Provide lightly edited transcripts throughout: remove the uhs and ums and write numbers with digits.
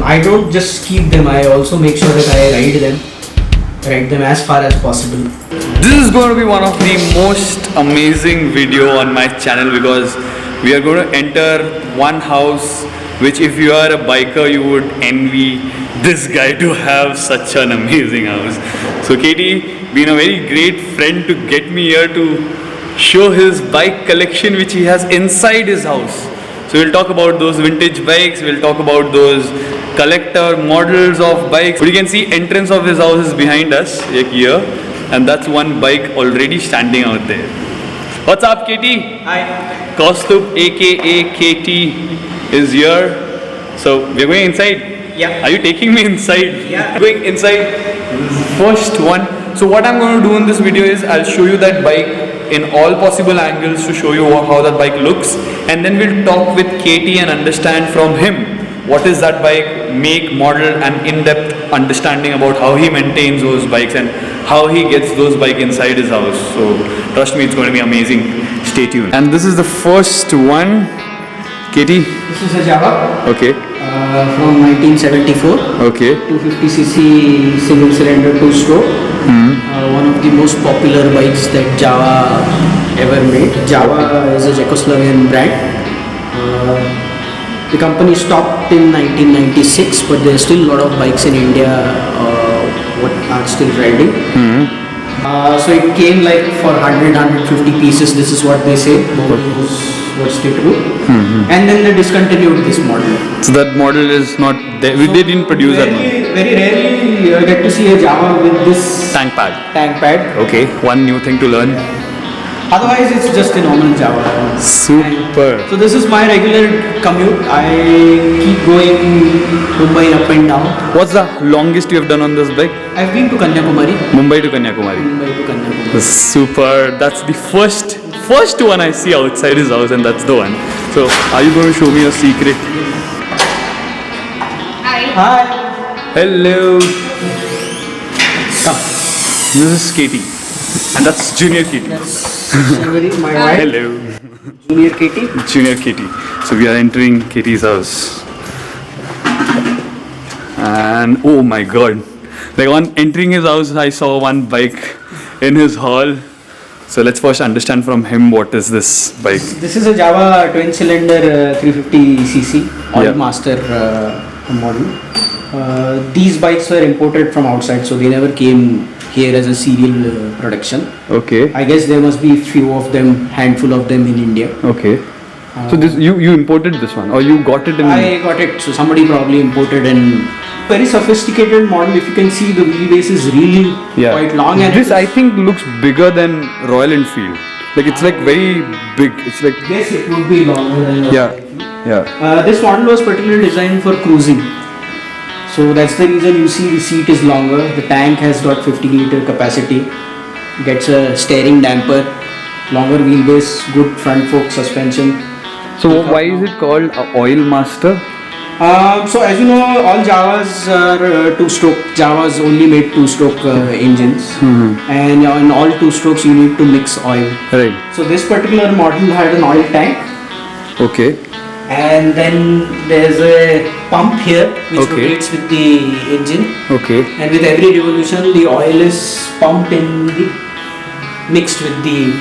I don't just keep them, I also make sure that I ride them as far as possible. This is going to be one of the most amazing video on my channel because we are going to enter one house which if you are a biker you would envy this guy to have such an amazing house. So Katie been a very great friend to get me here to show his bike collection which he has inside his house. So we'll talk about those vintage bikes, we'll talk about those collector models of bikes. But you can see entrance of his house is behind us here, and that's one bike already standing out there. What's up, Katie? Hi. Kaustubh aka KT is here. So we're going inside. Yeah. Are you taking me inside? Yeah. Going inside. First one. So what I'm going to do in this video is I'll show you that bike in all possible angles to show you how that bike looks, and then we'll talk with KT and understand from him what is that bike, make, model, and in-depth understanding about how he maintains those bikes and how he gets those bikes inside his house. So trust me, it's going to be amazing. Stay tuned. And this is the first one. Katie? This is a Java. Okay. From 1974. Okay. 250cc single cylinder 2-stroke. One of the most popular bikes that Java ever made. Java is a Czechoslovakian brand. The company stopped in 1996, but there are still a lot of bikes in India what are still riding. So it came like for 100-150 pieces, this is what they say. What's the true? And then they discontinued this model. So that model is not there. They didn't produce that model. Very rarely you get to see a Java with this Tank pad. Okay, one new thing to learn. Otherwise it's just a normal Java. Super. So this is my regular commute. I keep going Mumbai up and down. What's the longest you have done on this bike? I've been to Kanyakumari. Mumbai to Kanyakumari. Super. That's the first one I see outside his house, and that's the one. So are you going to show me your secret? Hi. Hello. Come. This is Katie. And that's Junior Katie. My wife. Hello. Junior Katie. Junior Katie. So we are entering Katie's house. And oh my god. Like on entering his house, I saw one bike in his hall. So let's first understand from him what is this bike. This is a Java twin cylinder 350cc Oil Master model. These bikes were imported from outside, so they never came here as a serial production. Okay. I guess there must be few of them, handful of them in India. Okay. So this you imported this one, or you got it in? I got it. So somebody probably imported, and very sophisticated model. If you can see, the wheelbase is really quite long. And this I think looks bigger than Royal Enfield. Like it's like very big. It's like. Yes, it would be longer than Yeah. Yeah. This model was particularly designed for cruising. So that's the reason you see the seat is longer. The tank has got 50-liter capacity. Gets a steering damper, longer wheelbase, good front fork suspension. So why is it called Oil Master? So as you know, all Javas are two-stroke. Javas only made two-stroke engines, and in all two-strokes you need to mix oil. Right. So this particular model had an oil tank. Okay. And then there's a pump here which rotates with the engine. Okay. And with every revolution, the oil is pumped in mixed with the.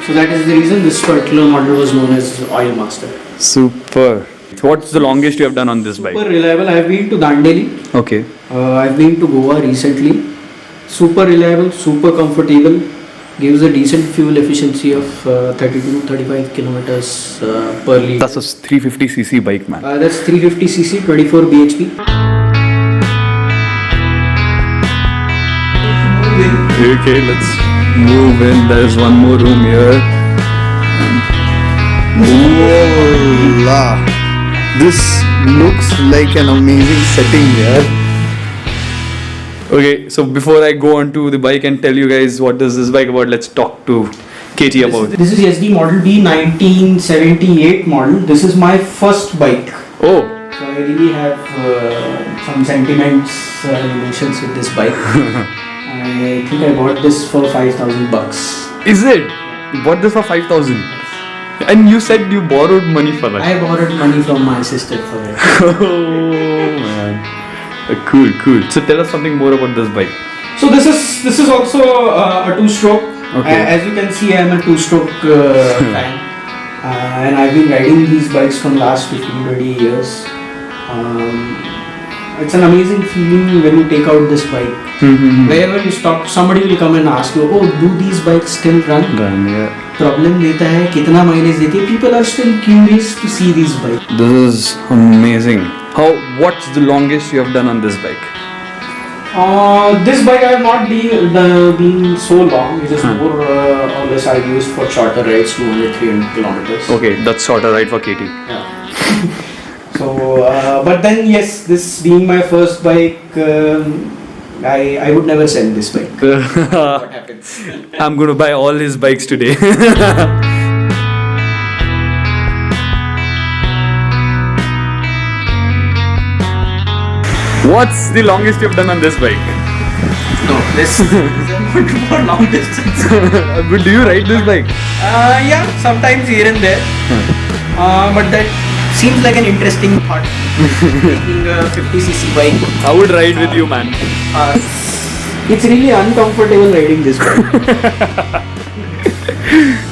So that is the reason this particular model was known as Oil Master. Super. What's the longest you have done on this bike? Super reliable. I have been to Dandeli. Okay. I've been to Goa recently. Super reliable, super comfortable. Gives a decent fuel efficiency of 32-35 kilometers per litre. That's a 350cc bike, man. That's 350cc, 24 bhp. Okay, let's move in. There's one more room here. Voila! This looks like an amazing setting here. Okay, so before I go on to the bike and tell you guys what is this bike about, let's talk to Katie about it. This is YEZDI Model B 1978 model. This is my first bike. Oh. So I really have some sentiments, emotions with this bike. I think I bought this for $5,000. Is it? You bought this for 5,000. And you said you borrowed money for that. I borrowed money from my sister for that. Oh man. Cool, cool. So tell us something more about this bike. So this is also a two-stroke. Okay. As you can see, I am a two-stroke fan, and I've been riding these bikes from last 15-20 years. It's an amazing feeling when you take out this bike. Wherever you stop, somebody will come and ask you, "Oh, do these bikes still run?" Yeah. Problem देता है, कितना mileage देती है? People are still curious to see these bikes. This is amazing. What's the longest you have done on this bike? This bike I have not been so long. It is more or less I've used for shorter rides, 200-300 kilometers. Okay, that's shorter ride for Katie. Yeah. So, but then yes, this being my first bike, I would never sell this bike. What happens? I'm going to buy all his bikes today. What's the longest you've done on this bike? No, this is for long distance. But do you ride this bike? Yeah, sometimes here and there. But that seems like an interesting thought. Taking a 50cc bike. I would ride with you, man. It's really uncomfortable riding this bike.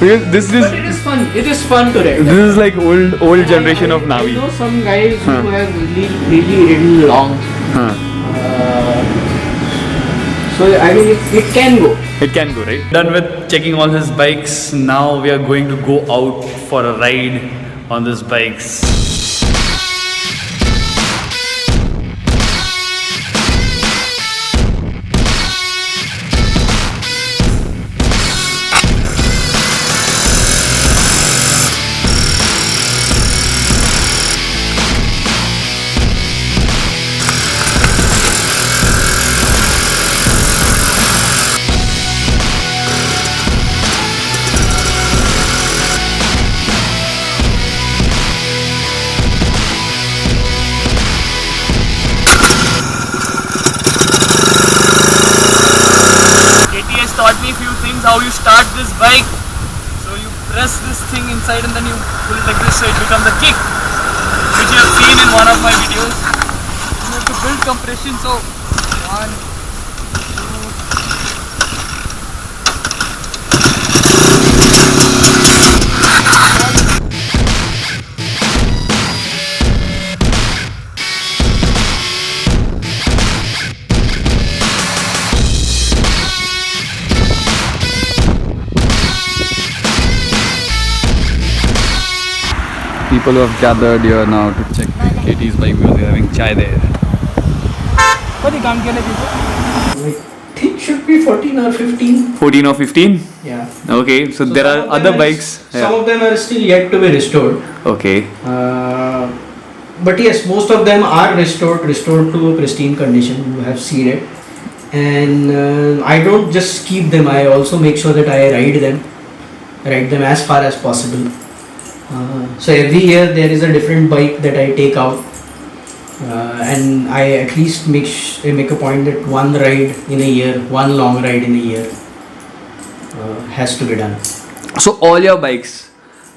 Because this is But it is fun. It is fun to ride. this is like old generation of I Navi. know some guys who have really ridden long. So I mean, it can go. It can go, right? Done with checking all his bikes. Now we are going to go out for a ride on these bikes. Taught me a few things how you start this bike. So you press this thing inside and then you pull it like this so it becomes a kick, which you have seen in one of my videos. You have to build compression, so 1, 2. People who have gathered here now to check Katie's bike because they're having chai there. I think should be 14 or 15. 14 or 15? Yeah. Okay, so there are some of other them bikes. Some of them are still yet to be restored. Okay. But yes, most of them are restored to a pristine condition. You have seen it. And I don't just keep them. I also make sure that I ride them as far as possible. So every year there is a different bike that I take out. And I at least make a point that one long ride in a year has to be done. So all your bikes,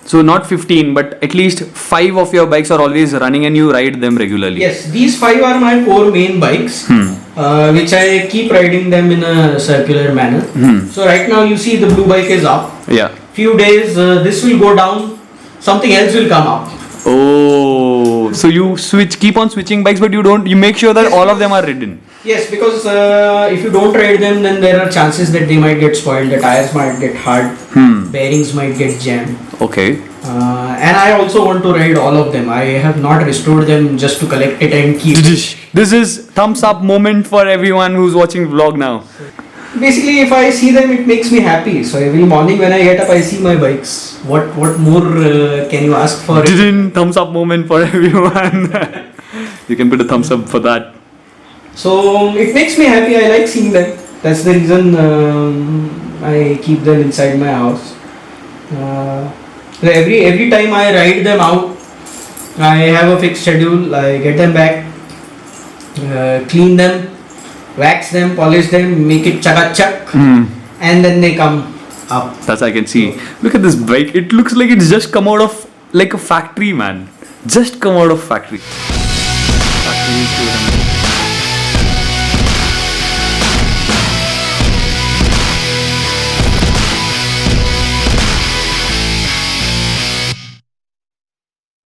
so not 15 but at least 5 of your bikes are always running and you ride them regularly. Yes, these 5 are my 4 main bikes, which I keep riding them in a circular manner. So right now you see the blue bike is up. Yeah. Few days this will go down, something else will come up. Oh, so you keep on switching bikes, but you make sure that all of them are ridden. Yes, because if you don't ride them, then there are chances that they might get spoiled, the tires might get hard, bearings might get jammed. Okay. And I also want to ride all of them. I have not restored them just to collect it and keep it. This is thumbs up moment for everyone who's watching vlog now. Basically, if I see them, it makes me happy. So every morning when I get up, I see my bikes. What more can you ask for? Thumbs up moment for everyone. You can put a thumbs up for that. So it makes me happy. I like seeing them. That's the reason I keep them inside my house. So every time I ride them out, I have a fixed schedule. I get them back, clean them. wax them, polish them, make it chak, and then they come up. That's I can see. Look at this bike. It looks like it's just come out of like a factory, man. Just come out of factory. Factory.